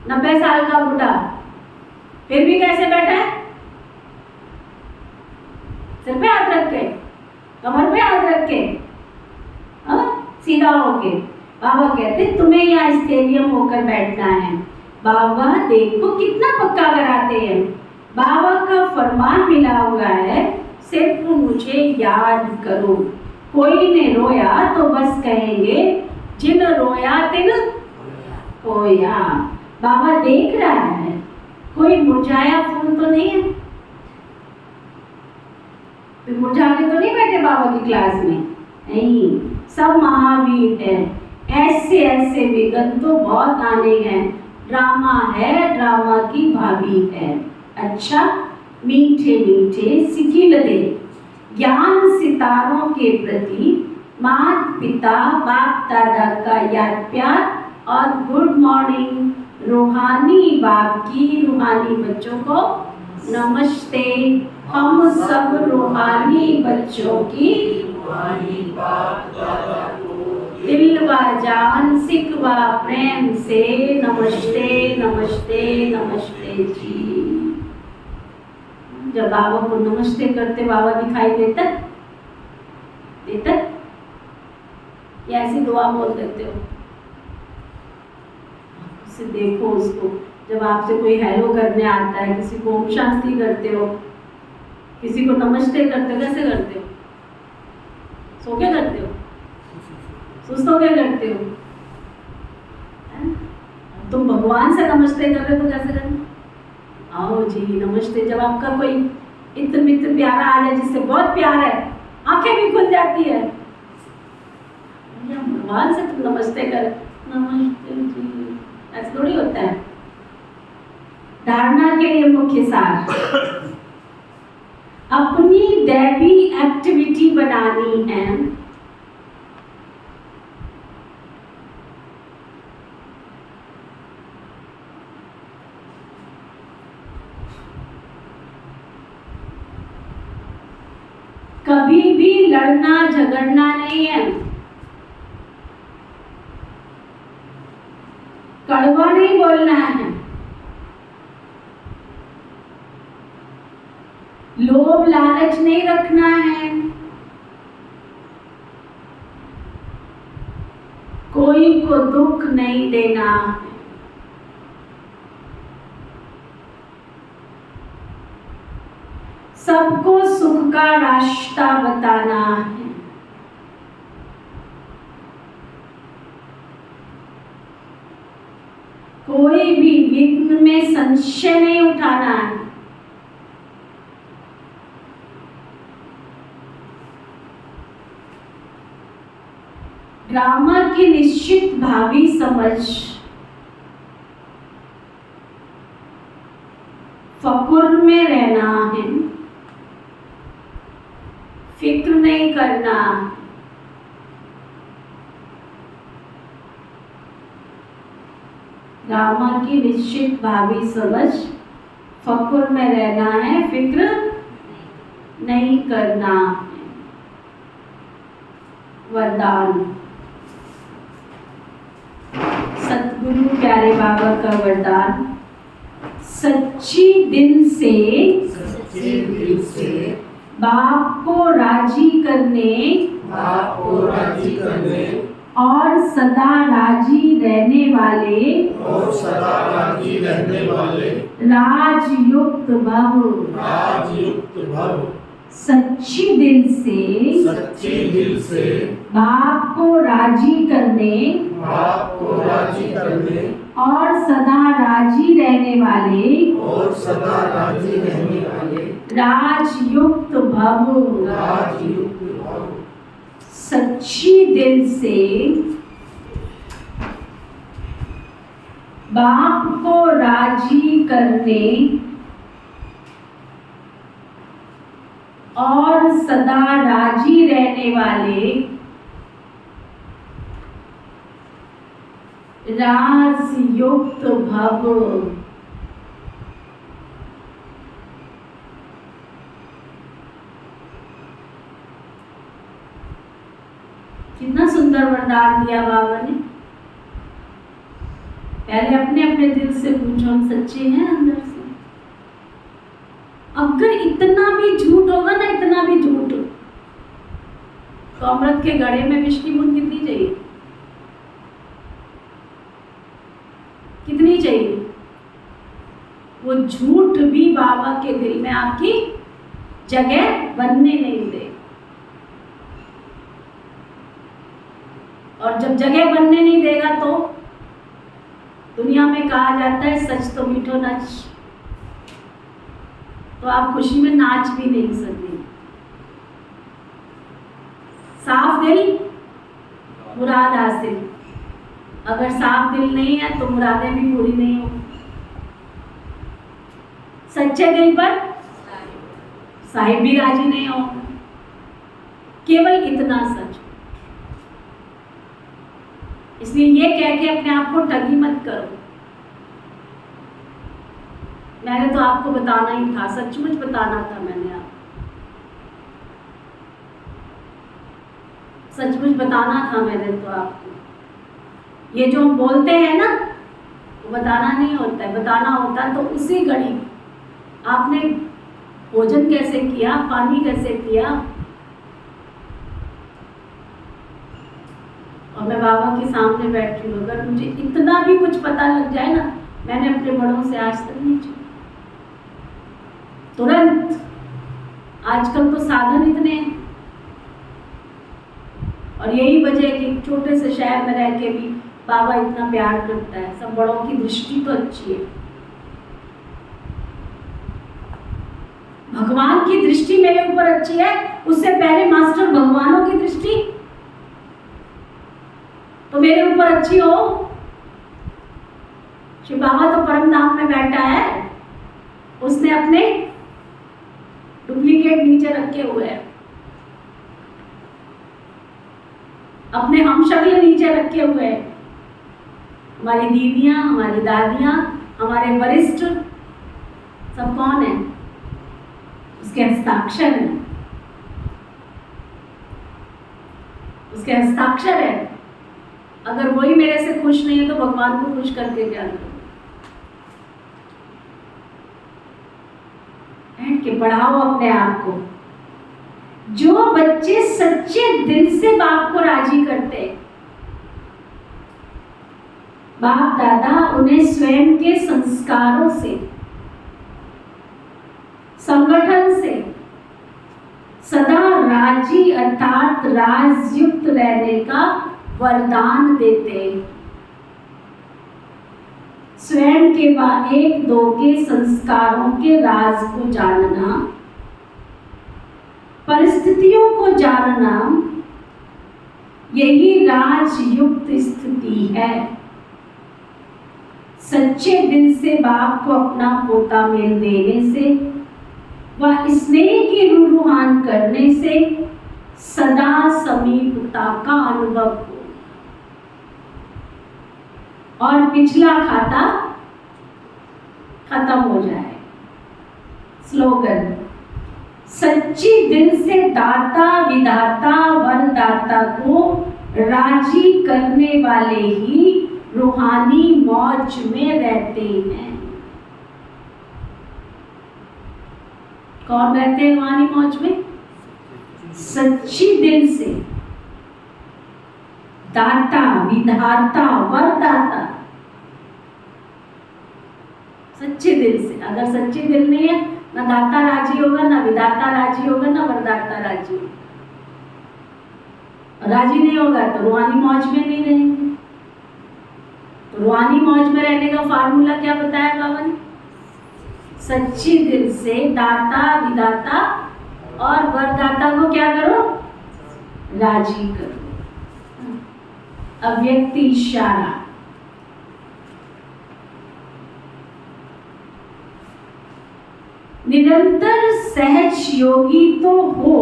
90 साल का बूढ़ा, फिर भी कैसे बैठा है? सिर पे हाथ रख के, कमर पे हाथ रख के, सीधा होके। बाबा कहते तुम्हें यहाँ स्टेडियम होकर बैठना है। बाबा देखो कितना पक्का कराते हैं। बाबा का फरमान मिला हुआ है, सिर्फ मुझे याद करो। कोई ने रोया तो बस कहेंगे जिन रोया तिन खोया। बाबा देख रहा है, कोई मुरझाया फूल तो नहीं है। फिर मुरझा के तो नहीं बैठे बाबा की क्लास में, नहीं, सब महावीर हैं। ऐसे ऐसे विघ्न तो बहुत आने हैं। ड्रामा है, ड्रामा की भाभी है। अच्छा, मीठे मीठे सिकिलते ज्ञान सितारों के प्रति माता पिता बाप दादा का याद प्यार और गुड मॉर्निंग। रूहानी बाप की रूहानी बच्चों को नमस्ते। हम सब रूहानी बच्चों की दिल व जान सिख व प्रेम से नमस्ते नमस्ते नमस्ते जी। जब बाबा को नमस्ते करते बाबा दिखाई देता देता या ऐसी दुआ बोल देते हो? उसे देखो, उसको जब आपसे कोई हेलो करने आता है, किसी को ओम शांति करते हो, किसी को नमस्ते करते हो, कैसे करते हो? सो के करते हो? सुस्त हो के करते हो? तुम भगवान से नमस्ते कर रहे हो तो कैसे करें? आओ जी नमस्ते। जब आपका कोई इत्र मित्र प्यारा आ जाए जिससे बहुत प्यार है, आंखें भी खुल जाती है। भगवान से तुम नमस्ते कर, नमस्ते जी, ऐसा थोड़ी होता है। धारणा के लिए मुख्य सार, अपनी दैवी एक्टिविटी बनानी है। कभी भी लड़ना झगड़ना नहीं है, कड़वा नहीं बोलना है, लोभ लालच नहीं रखना है, कोई को दुख नहीं देना है। सबको सुख का रास्ता बताना है। कोई भी विघ्न में संशय नहीं उठाना है। ड्रामा की निश्चित भावी समझ, फकुर में रहना है, फिक्र नहीं करना, रामा की निश्चित भावी समझ, फक्र में रहना है, फिक्र नहीं करना। वरदान। सतगुरु प्यारे बाबा का वरदान, सच्ची दिल से बाप को राजी करने और सदा राजी रहने वाले राजयुक्त भव। सच्ची दिल से बाप को राजी करने और सदा राजी रहने वाले राजयुक्त भव। सच्ची दिल से बाप को राजी करने और सदा राजी रहने वाले राजयुक्त भव। कितना सुंदर वरदान दिया बाबा ने। पहले अपने अपने दिल से पूछो, हम सच्चे हैं अंदर से? अगर इतना भी झूठ होगा ना, इतना भी झूठ, तो अमृत के घड़े में विष की बूंद कितनी चाहिए? कितनी चाहिए? वो झूठ भी बाबा के दिल में आपकी जगह बनने नहीं दे। और जब जगह बनने नहीं देगा तो दुनिया में कहा जाता है सच तो मीठो नच, तो आप खुशी में नाच भी नहीं सकते। साफ दिल मुराद हासिल, अगर साफ दिल नहीं है तो मुरादें भी पूरी नहीं हो। सच्चे दिल पर साहिब भी राजी नहीं हो। केवल इतना सच। इसलिए ये कह के अपने आप को ठगी मत करो, मैंने तो आपको बताना ही था, सचमुच बताना था मैंने आपको, सचमुच बताना था मैंने तो आपको। ये जो हम बोलते हैं ना, वो बताना नहीं होता है, बताना होता है तो उसी घड़ी आपने भोजन कैसे किया, पानी कैसे पिया। और मैं बाबा के सामने बैठी हूँ, अगर मुझे इतना भी कुछ पता लग जाए ना, मैंने अपने बड़ों से आज तक नहीं छूटा, तुरंत। आजकल तो साधन इतने हैं, और यही वजह है कि छोटे से शहर में रह के भी बाबा इतना प्यार करता है। सब बड़ों की दृष्टि तो अच्छी है, भगवान की दृष्टि मेरे ऊपर अच्छी है, उससे पहले मास्टर भगवानों की दृष्टि तो मेरे ऊपर अच्छी हो। शिव बाबा तो परम धाम में बैठा है, उसने अपने डुप्लीकेट नीचे रखे हुए हैं, अपने हम शक्ल नीचे रखे हुए हैं। हमारी दीदियां, हमारी दादियां, हमारे वरिष्ठ सब कौन है? उसके हस्ताक्षर है, उसके हस्ताक्षर है। अगर वही मेरे से खुश नहीं है तो भगवान को खुश करके क्या करूं? बैठ के पढ़ाओ अपने आप को। जो बच्चे सच्चे दिल से बाप को राजी करते, बाप दादा उन्हें स्वयं के संस्कारों से, संगठन से सदा राजी अर्थात राजयुक्त रहने का वरदान देते। स्वयं के व एक दो के संस्कारों के राज को जानना, परिस्थितियों को जानना, यही राजयुक्त स्थिति है। सच्चे दिल से बाप को अपना पोता मेल देने से व स्नेह की रूहान करने से सदा समीपता का अनुभव हो और पिछला खाता खत्म हो जाए। स्लोगन, सच्ची दिल से दाता विधाता वरदाता को राजी करने वाले ही रूहानी मौज में रहते हैं। कौन रहते हैं रूहानी मौज में? सच्ची दिल से दाता विधाता वरदाता, सच्चे दिल से। अगर सच्चे दिल नहीं है, ना दाता राजी होगा, ना विधाता राजी होगा, ना वरदाता राजी होगा। राजी नहीं होगा तो रूहानी मौज में नहीं रहेंगे। तो रूहानी मौज में रहने का फार्मूला क्या बताया बाबा ने? सच्ची दिल से दाता विधाता और वरदाता को क्या करो? राजी करो। अव्यक्त इशारा, निरंतर सहज योगी तो हो,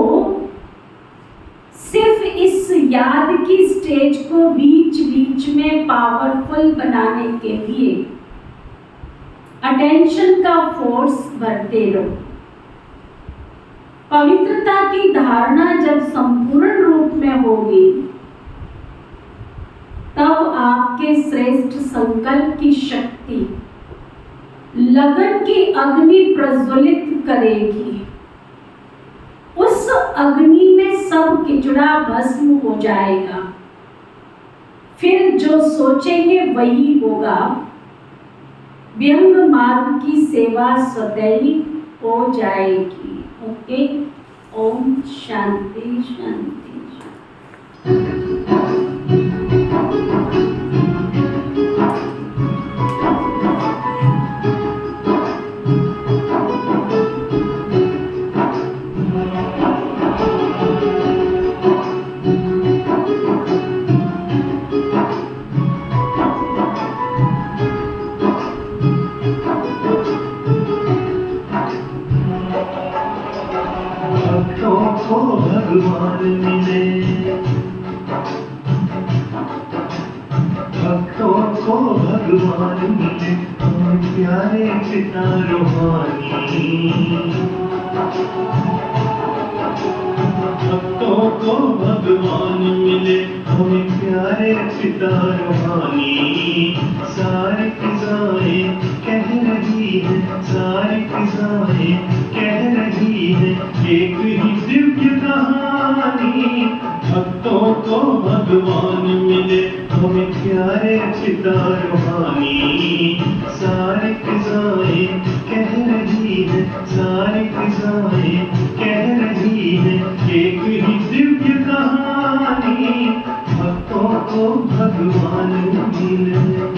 सिर्फ इस याद की स्टेज को बीच बीच में पावरफुल बनाने के लिए अटेंशन का फोर्स भरते रहो। पवित्रता की धारणा जब संपूर्ण रूप में होगी, तब आपके श्रेष्ठ संकल्प की शक्ति लगन की अग्नि प्रज्वलित करेगी। उस अग्नि में सब किचड़ा भस्म हो जाएगा। फिर जो सोचेंगे वही होगा। व्यंग मार्ग की सेवा स्वतः ही हो जाएगी। ओके, ओम शांति शांति। भगवान मिले, भक्तों को भगवान मिले, हम प्यारे पिता रूहानी। भक्तों को भगवान मिले, हमें प्यारे पिता रूहानी। सारी फिजाएं कह रही है, सारी फिजाएं कह रही है, एक ही दिव्य कहानी। भक्तों को भगवान मिले, हमें प्यारे पिता रूहानी। सारी फिजाएं कह रही है, सारी फिजाएं कह रही है, एक ही दिव्य कहानी। भक्तों को भगवान मिले।